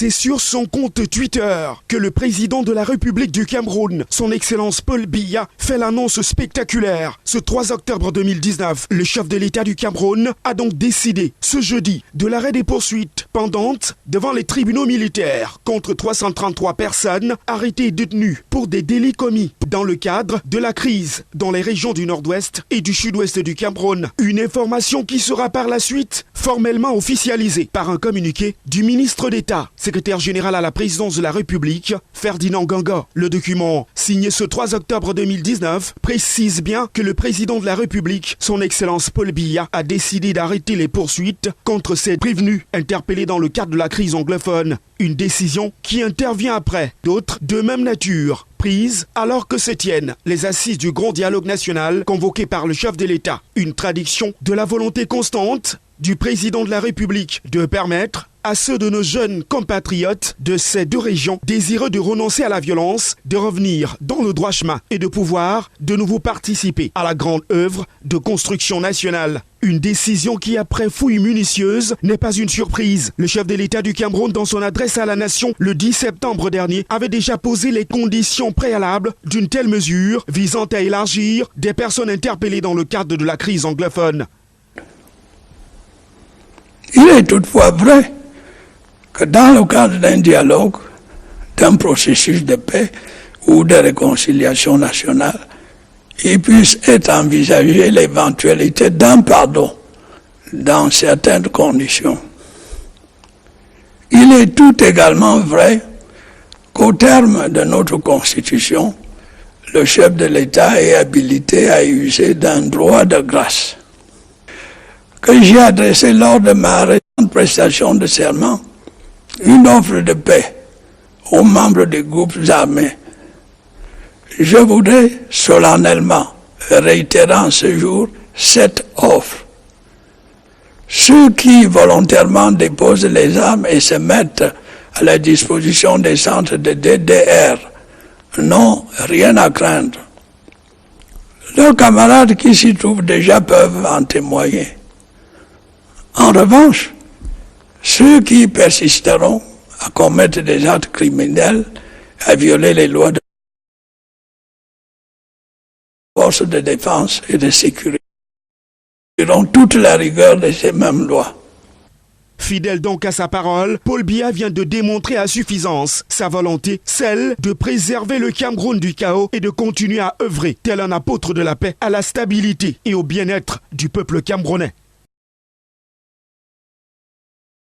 C'est sur son compte Twitter que le président de la République du Cameroun, son Excellence Paul Biya, fait l'annonce spectaculaire. Ce 3 octobre 2019, le chef de l'État du Cameroun a donc décidé ce jeudi de l'arrêt des poursuites pendantes devant les tribunaux militaires contre 333 personnes arrêtées et détenues pour des délits commis dans le cadre de la crise dans les régions du nord-ouest et du sud-ouest du Cameroun. Une information qui sera par la suite formellement officialisée par un communiqué du ministre d'État, secrétaire général à la présidence de la République, Ferdinand Ganga. Le document, signé ce 3 octobre 2019, précise bien que le président de la République, son Excellence Paul Biya, a décidé d'arrêter les poursuites contre ces prévenus interpellés dans le cadre de la crise anglophone. Une décision qui intervient après d'autres de même nature prises alors que se tiennent les assises du grand dialogue national convoqué par le chef de l'État. Une traduction de la volonté constante du président de la République de permettre à ceux de nos jeunes compatriotes de ces deux régions désireux de renoncer à la violence, de revenir dans le droit chemin et de pouvoir de nouveau participer à la grande œuvre de construction nationale. Une décision qui, après fouille minutieuse, n'est pas une surprise. Le chef de l'État du Cameroun, dans son adresse à la nation le 10 septembre dernier, avait déjà posé les conditions préalables d'une telle mesure visant à élargir des personnes interpellées dans le cadre de la crise anglophone. Il est toutefois vrai que dans le cadre d'un dialogue, d'un processus de paix ou de réconciliation nationale, il puisse être envisagé l'éventualité d'un pardon dans certaines conditions. Il est tout également vrai qu'au terme de notre Constitution, le chef de l'État est habilité à user d'un droit de grâce que j'ai adressé lors de ma récente prestation de serment, une offre de paix aux membres des groupes armés. Je voudrais solennellement réitérer en ce jour cette offre. Ceux qui volontairement déposent les armes et se mettent à la disposition des centres de DDR n'ont rien à craindre. Leurs camarades qui s'y trouvent déjà peuvent en témoigner. En revanche, ceux qui persisteront à commettre des actes criminels, à violer les lois de forces de défense et de sécurité, auront toute la rigueur de ces mêmes lois. Fidèle donc à sa parole, Paul Biya vient de démontrer à suffisance sa volonté, celle de préserver le Cameroun du chaos et de continuer à œuvrer, tel un apôtre de la paix, à la stabilité et au bien-être du peuple camerounais.